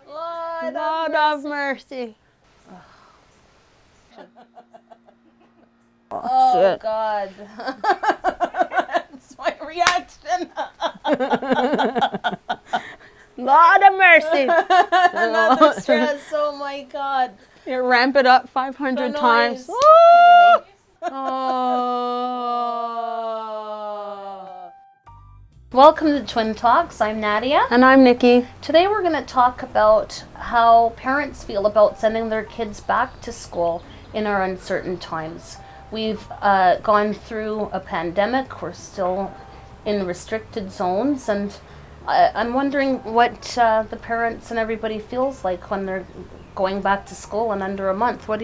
Lord of mercy. Oh, shit. God. That's my reaction. Lord of mercy. Another stress. Oh, my God. You ramp it up 500 The times. noise. Woo! Anyway. Oh. Welcome to Twin Talks. I'm Nadia. And I'm Nikki. Today we're going to talk about how parents feel about sending their kids back to school in our uncertain times. We've gone through a pandemic. We're still in restricted zones, and I'm wondering what the parents and everybody feels like when they're going back to school in under a month. How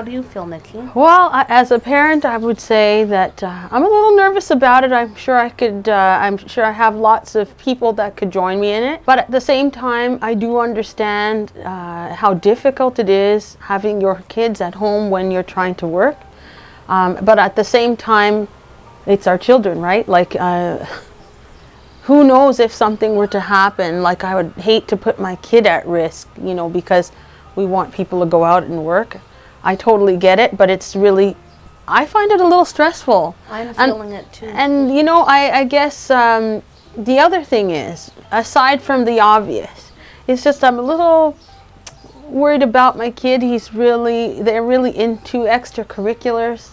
do you feel, Nikki? Well, as a parent, I would say that I'm a little nervous about it. I'm sure I could. I'm sure I have lots of people that could join me in it. But at the same time, I do understand how difficult it is having your kids at home when you're trying to work. But at the same time, it's our children, right? Like, who knows if something were to happen? Like, I would hate to put my kid at risk, because we want people to go out and work. I totally get it, but it's really, I find it a little stressful. I'm feeling it too. And, I guess the other thing is, aside from the obvious, it's just I'm a little worried about my kid. They're really into extracurriculars,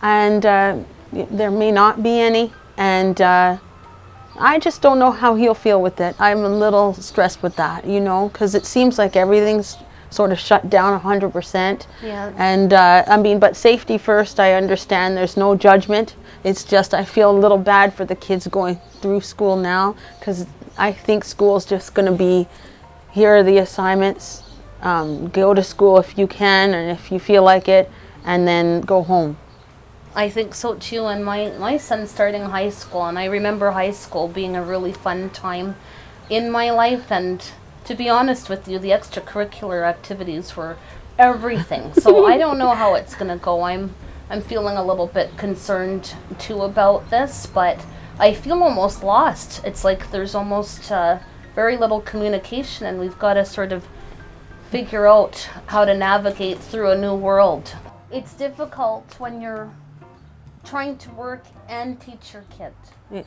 and there may not be any. And I just don't know how he'll feel with it. I'm a little stressed with that, because it seems like everything's sort of shut down 100%. Yeah. And but safety first. I understand there's no judgment. It's just I feel a little bad for the kids going through school now, because I think school's just going to be, here are the assignments, go to school if you can and if you feel like it, and then go home. I think so too, and my son's starting high school, and I remember high school being a really fun time in my life, and to be honest with you, the extracurricular activities were everything. So I don't know how it's going to go. I'm feeling a little bit concerned too about this, but I feel almost lost. It's like there's almost very little communication, and we've got to sort of figure out how to navigate through a new world. It's difficult when you're trying to work and teach your kid. Yeah.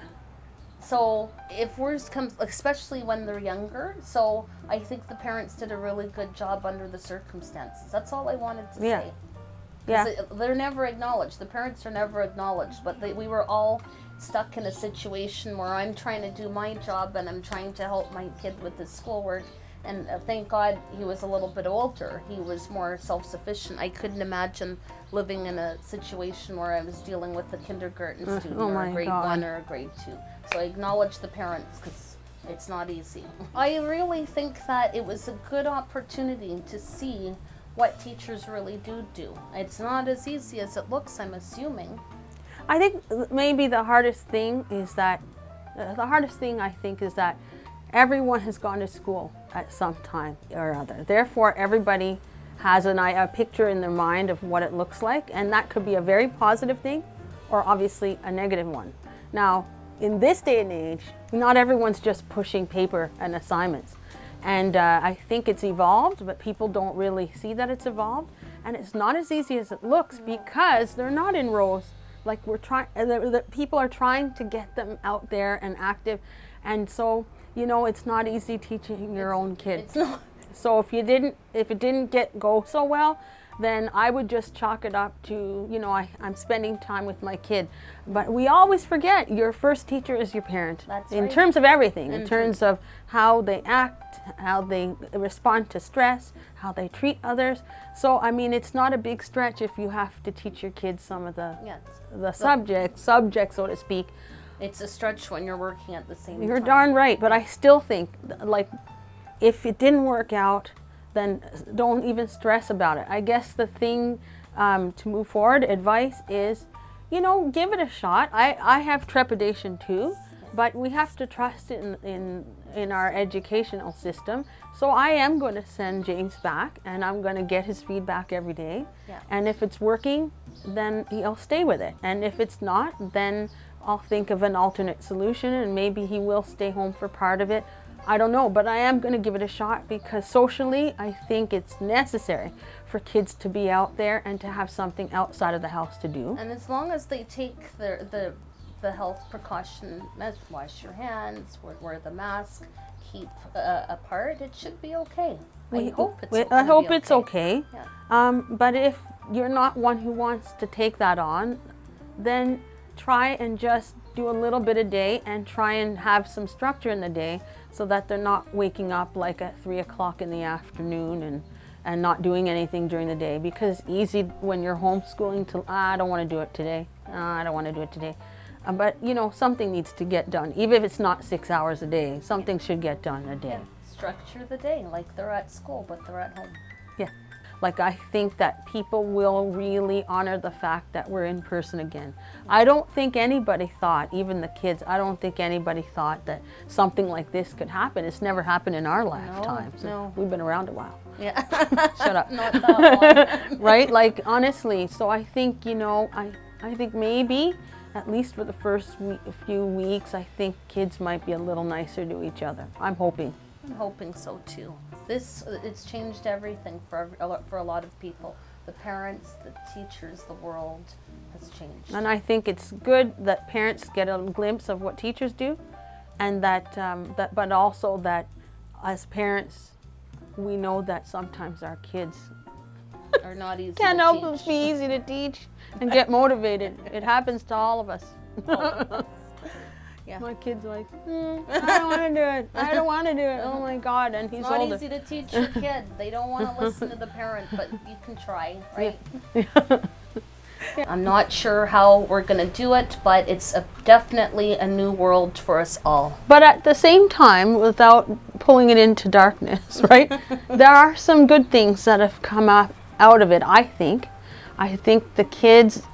So if worse comes, especially when they're younger, so I think the parents did a really good job under the circumstances. That's all I wanted to say. Yeah. They're never acknowledged. The parents are never acknowledged, but we were all stuck in a situation where I'm trying to do my job and I'm trying to help my kid with his schoolwork. And thank God he was a little bit older. He was more self-sufficient. I couldn't imagine living in a situation where I was dealing with a kindergarten student or a grade 1 or a grade 2. So I acknowledge the parents because it's not easy. I really think that it was a good opportunity to see what teachers really do. It's not as easy as it looks, I'm assuming. I think maybe the hardest thing I think is that everyone has gone to school at some time or other. Therefore, everybody has a picture in their mind of what it looks like, and that could be a very positive thing or obviously a negative one. Now, in this day and age, not everyone's just pushing paper and assignments. And I think it's evolved, but people don't really see that it's evolved. And it's not as easy as it looks because they're not in rows. Like people are trying to get them out there and active. And so, it's not easy teaching your own kids. It's not. So if it didn't go so well, then I would just chalk it up to, I'm spending time with my kid. But we always forget your first teacher is your parent. That's in right. terms of everything, in terms of how they act, how they respond to stress, how they treat others. So, it's not a big stretch if you have to teach your kids some of the subject, so to speak. It's a stretch when you're working at the same time. You're darn right, but I still think, if it didn't work out, then don't even stress about it. I guess the thing to move forward, advice is, give it a shot. I have trepidation too, but we have to trust in our educational system. So I am going to send James back, and I'm going to get his feedback every day. Yeah. And if it's working, then he'll stay with it. And if it's not, then I'll think of an alternate solution, and maybe he will stay home for part of it. I don't know, but I am going to give it a shot because socially, I think it's necessary for kids to be out there and to have something outside of the house to do. And as long as they take the health precaution, wash your hands, wear the mask, keep apart, it should be okay. I hope it's okay. Yeah. But if you're not one who wants to take that on, then try and just do a little bit a day and try and have some structure in the day so that they're not waking up like at 3 o'clock in the afternoon and not doing anything during the day, because easy when you're homeschooling to, I don't want to do it today. I don't want to do it today. But you know, something needs to get done. Even if it's not 6 hours a day, something should get done a day. Yeah. Structure the day like they're at school, but they're at home. Yeah. Like, I think that people will really honor the fact that we're in person again. I don't think anybody thought, even the kids, I don't think anybody thought that something like this could happen. It's never happened in our lifetimes. No. We've been around a while. Yeah. Shut up. Not that long. Right? Like, honestly, so I think, you know, I think maybe, at least for the first few weeks, I think kids might be a little nicer to each other. I'm hoping. I'm hoping so too. It's changed everything for a lot of people. The parents, the teachers, the world has changed. And I think it's good that parents get a glimpse of what teachers do, and but also that as parents, we know that sometimes our kids are not easy can't to help teach. it be easy to teach and get motivated. It happens to all of us. Yeah. My kid's like, I don't want to do it. I don't want to do it. Oh my God! And he's It's not older. easy to teach your kid. They don't want to listen to the parent, but you can try, right? I'm not sure how we're going to do it, but it's definitely a new world for us all. But at the same time, without pulling it into darkness, right? There are some good things that have come out of it, I think. I think the kids,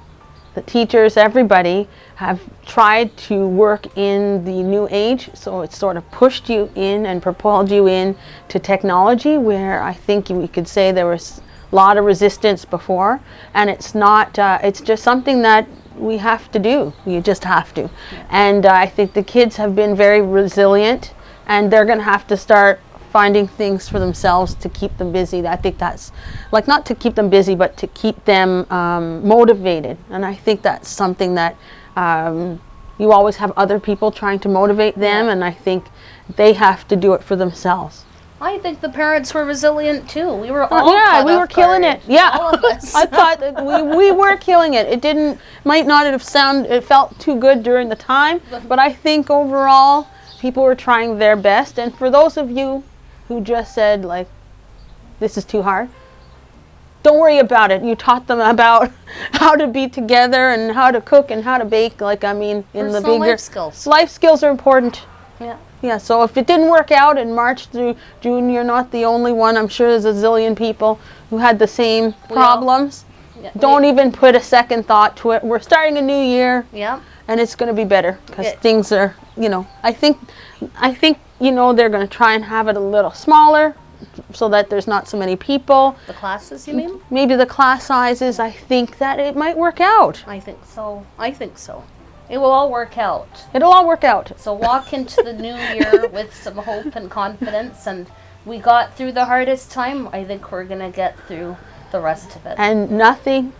the teachers, everybody have tried to work in the new age, so it's sort of pushed you in and propelled you in to technology, where I think we could say there was a lot of resistance before, and it's not, it's just something that we have to do. You just have to. Yeah. And I think the kids have been very resilient, and they're going to have to start finding things for themselves to keep them busy. I think that's, like, not to keep them busy, but to keep them motivated. And I think that's something that you always have other people trying to motivate them, yeah. And I think they have to do it for themselves. I think the parents were resilient too. We were all we were killing it. Yeah, all of us. I thought that we were killing it. It might not have it felt too good during the time, but I think overall people were trying their best. And for those of you who just said, like, this is too hard, don't worry about it. You taught them about how to be together and how to cook and how to bake. Like, I mean, in the bigger life skills. Life skills are important. Yeah. Yeah. So if it didn't work out in March through June, you're not the only one. I'm sure there's a zillion people who had the same problems. Don't even put a second thought to it. We're starting a new year. Yeah. And it's going to be better because things are, you know, I think, you know, they're going to try and have it a little smaller, so that there's not so many people. The classes, you mean? Maybe the class sizes. I think that it might work out. I think so. It will all work out. It'll all work out. So walk into the new year with some hope and confidence, and we got through the hardest time. I think we're going to get through the rest of it. And nothing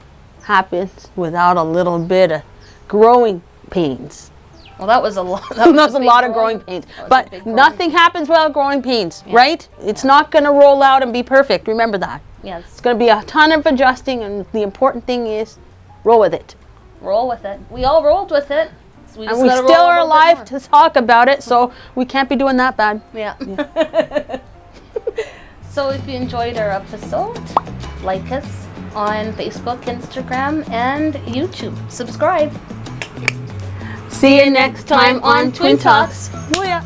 happens without a little bit of growing pains. Well, that was a lot. That was a lot of growing pains. But nothing happens without growing pains, right? It's not going to roll out and be perfect. Remember that. Yes. It's going to be a ton of adjusting, and the important thing is roll with it. Roll with it. We all rolled with it. So and we still are alive to talk about it, so we can't be doing that bad. Yeah. So if you enjoyed our episode, like us on Facebook, Instagram, and YouTube. Subscribe. See you next time on Twin Talks. Booyah.